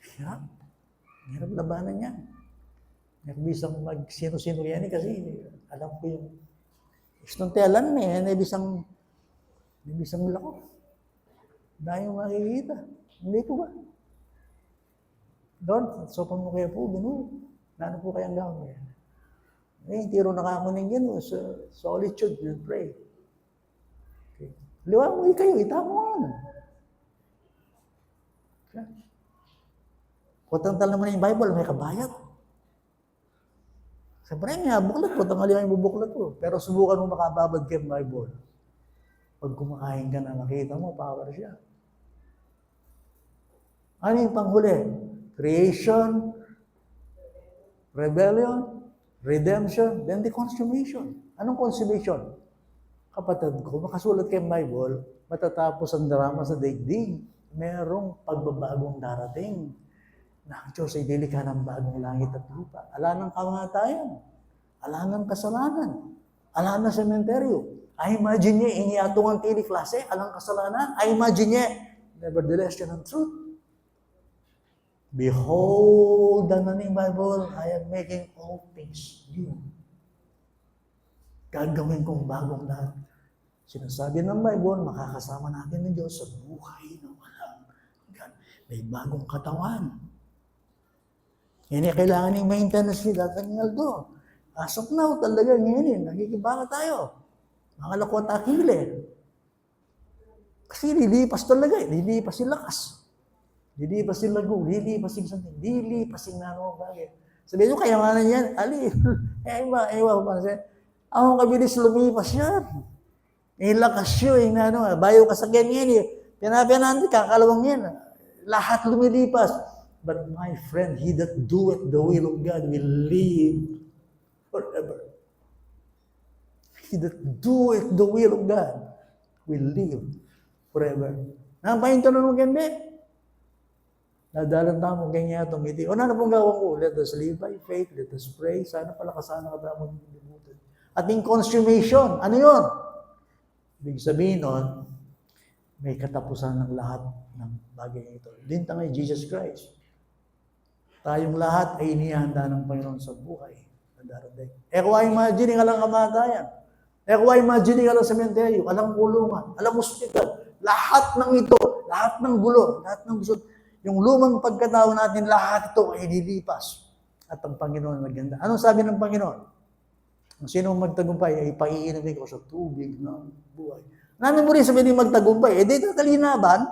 Hirap labanan yan. Bisang mag-sino-sino yan kasi alam ko yung istuntelan bisang lako. Dahil yung makikita. Hindi po ba? Lord, sopan mo kayo po, gano'n. Ano po kayang gawin? Tiro nakakunin gano'n. Solitude, you pray. Okay. Liwang mo kayo, itamon. Okay. Putang-tal naman yung Bible, may kabayat. Siyempre nga, buklat ko, tangali yung bubuklat ko. Pero subukan mo makababad kayo ng Bible. Pag kumakain ka na, nakita mo, power siya. Ano yung panghuli? Creation, rebellion, redemption, then the consummation. Anong consummation? Kapatid ko, makasulat kayo ng Bible, matatapos ang drama sa daigdig. Merong pagbabagong darating. Na ang Diyos ay lilikha ng bagong langit at lupa. Ala ng kamatayan. Ala ng kasalanan. Ala ng sementeryo. I imagine niya, iniatong ang tili klase, alang kasalanan. I imagine niya, nevertheless, yan ang truth. Behold, ano ng Bible, I am making all things new. Gagawin kong bagong lahat. Sinasabi ng Bible, makakasama natin ng Diyos sa buhay na walang hanggan. May bagong katawan. Yan kailangan yung maintenance nila ng Aldo. As of now, talaga ngayon, nakikibaka tayo. Mga lakwat akile. Kasi lilipas talaga lilipas yung lakas. Lilipas yung lago, lilipas yung something, lilipas yung nanong bagay. Sabihin nyo, kayamanan yan, ali, ako kabilis lumipas yan. May lakas yun, bayo ka sa ganyan Pinapianan, kakalawang yan. Lahat lumilipas. But my friend, he that doeth the will of God will live forever. He that doeth the will of God will live forever. Napahinto na nung ganda. Nadalan tamo ganyan itong iti. O na pong gawin ko? Let us live by faith. Let us pray. Sana pala kasana ka tamo ng limutan. At yung consummation, ano yun? Ibig sabihin nun, may katapusan ng lahat ng bagay ito. Din tangay Jesus Christ. Tayong lahat ay inihanda ng Panginoon sa buhay na darating. Kung imagine ka lang kamatayan. Kung imagine ka lang sementeryo, alang kulungan, alang hospital, lahat ng ito, lahat ng gulo, lahat ng gusto, yung lumang pagkatao natin, lahat ito ay lilipas. At ang Panginoon maganda. Anong sabi ng Panginoon? Kung sino magtagumpay, ay paiinumin ko sa tubig ng buhay. Namin mo rin sabihin magtagumpay, di ito kalinaban.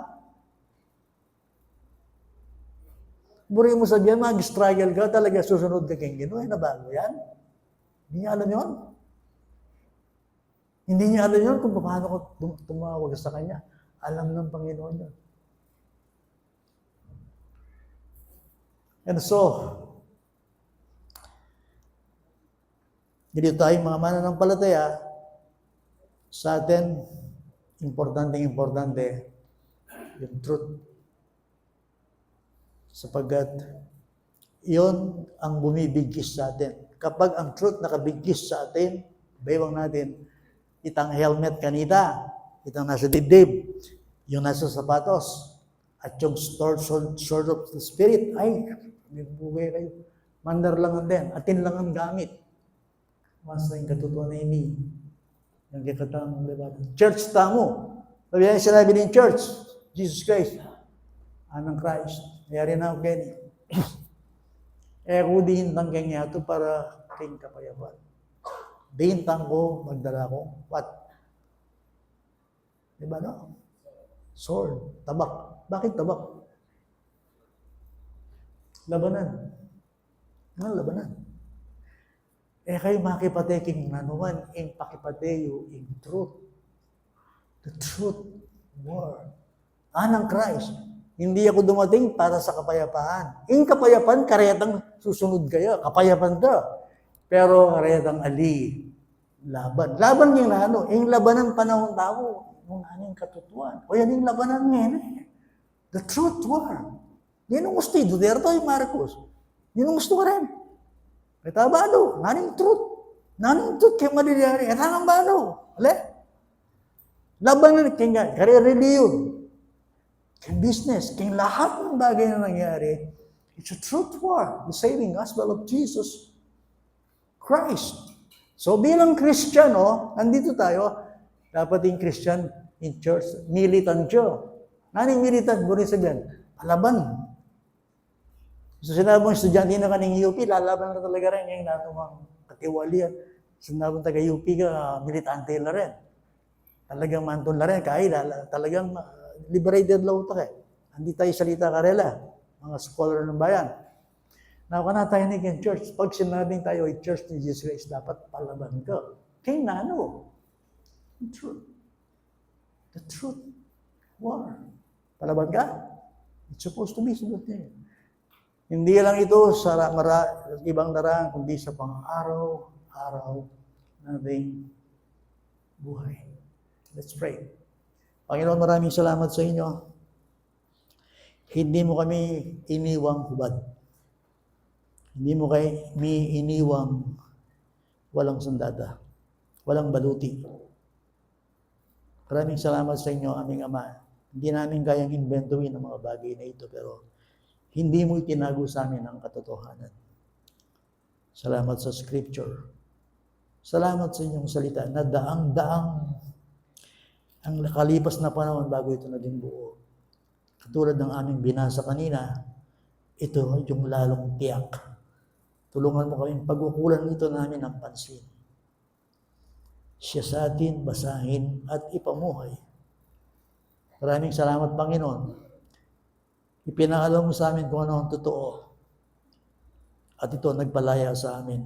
Buri mo sabihin, mag-struggle ka, talaga susunod ka kang Ginoo, na bago yan. Hindi niya alam yun. Hindi niya alam yun kung paano ko tumawag sa Kanya. Alam ng Panginoon yun. And so, dito tayo mga mananampalataya, sa atin, importante yung truth. Sapagkat iyon ang bumibigkis sa atin. Kapag ang truth nakabigkis sa atin, baywang natin, itang helmet kanita, itang nasa dibdib, yung nasa sapatos, at yung sword of the Spirit, ay, bugay kayo. Mandar lang din, atin lang ang gamit. Masa yung katutuan na ini, yung kikatang, diba? Church tamo. Sabi yan sinabi ng church, Jesus Christ, anang Christ, mayari na ako kaya kung dihintang kanya ito para king kapayapan. Dihintang ko, magdala ko, what? Diba no? Sword, tabak. Bakit tabak? Labanan. Ano labanan? Kayo makipateking nanuman, ing pakipateyo, ing truth. The truth word. Anang Christ. Hindi ako dumating para sa kapayapaan. Ing kapayapaan, karetang susunod kayo. Kapayapan ka. Pero karetang ali. Laban. Laban yung ano. Ing labanan panahon tao. Nung aning katutuan. O yan yung labanan ngayon. The truth word. Yan ang gusto. Duterte yung Marcos. Yan ang gusto ka rin. Kaya balo. Naning truth. Naning truth kayo maliliyari. Kaya tangang balo. Wala. Labanan kaya reliyon, kaya business, kaya lahat ng bagay na nangyari, it's a truth war, the saving gospel of Jesus Christ. So bilang Kristiyano, nandito tayo, dapat yung Christian in church, militant siya. Naning militant, burin sabihin, palaban. So sinabi mong estudyante na kaning UP, lalaban na talaga rin yung natumang katiwalian. Sinabi mong taga-UP ka, militante na rin. Talagang mantun na rin, kaya talagang liberated law ito Hindi tayo salita karela, mga scholar ng bayan. Nakakana tayo ni church. Pag sinabing tayo ay church ni Jesus Christ, dapat palaban ka. Kaya nano? The truth. The truth. War. Palaban ka? It's supposed to be sunod niya. Hindi lang ito sa ibang daraan, kundi sa pang-araw-araw nating buhay. Let's pray. Panginoon, maraming salamat sa inyo. Hindi mo kami iniwang hubad. Hindi mo kami iniwang walang sandata, walang baluti. Maraming salamat sa inyo, aming Ama. Hindi namin kayang inventuin ang mga bagay na ito, pero hindi mo itinago sa amin ang katotohanan. Salamat sa Scripture. Salamat sa inyong salita na daang-daang ang nakalipas na panahon bago ito naging buo. Katulad ng aming binasa kanina, ito yung lalong tiyak. Tulungan mo kaming pagkukulan ito namin ng pansin. Siya sa atin, basahin at ipamuhay. Maraming salamat, Panginoon. Ipinaalam mo sa amin kung ano ang totoo. At ito nagpalaya sa amin.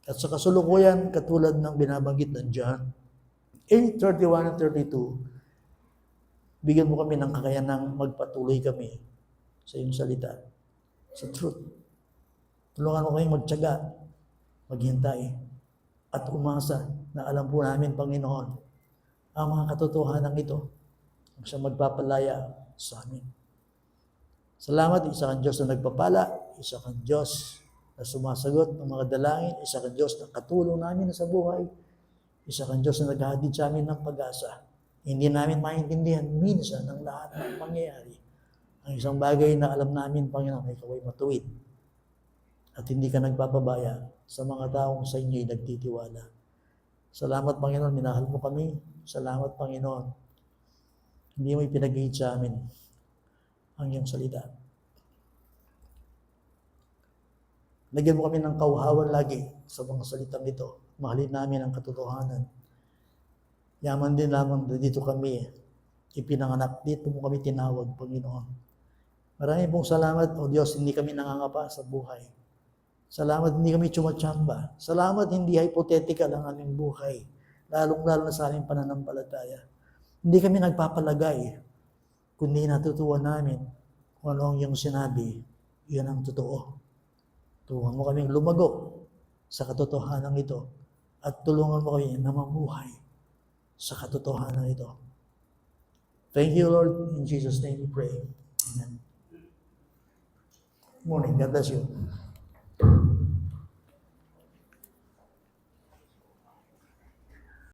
At sa kasulukuyan, katulad ng binabanggit ng John 8:31 and 32, bigyan mo kami ng kakayanang magpatuloy kami sa iyong salita, sa truth. Tulungan mo kami magtiyaga, maghintay, at umasa na alam po namin, Panginoon, ang mga katotohanan ito ang siyang magpapalaya sa amin. Salamat, isa kang Diyos na nagpapala, isa kang Diyos na sumasagot ng mga dalangin, isa kang Diyos na katulong namin sa buhay, isa kang Diyos na naghahatid sa amin ng pag-asa. Hindi namin maintindihan minsan ang lahat ng pangyayari. Ang isang bagay na alam namin, Panginoon, ay ikaw ay matuwid. At hindi ka nagpapabaya sa mga taong sa inyo'y nagtitiwala. Salamat, Panginoon, minahal mo kami. Salamat, Panginoon. Hindi mo ipinag-ihit sa amin ang iyong salita. Lagyan mo kami ng kauhawan lagi sa mga salitang ito. Mahalin namin ang katotohanan. Yaman din lamang dito kami ipinanganak. Dito mo kami tinawag, Panginoon. Maraming pong salamat, O Diyos, hindi kami nangangapa sa buhay. Salamat, hindi kami tsumatsamba. Salamat, hindi hypothetical ang aming buhay. Lalong-lalo na sa aming pananampalataya. Hindi kami nagpapalagay, kundi natutuwa namin kung ano ang iyong sinabi, iyan ang totoo. Tulungan mo kaming lumago sa katotohanan ito at tulungan mo kami na mamuhay sa katotohanan ito. Thank you, Lord. In Jesus' name we pray. Amen. Good morning. God bless you.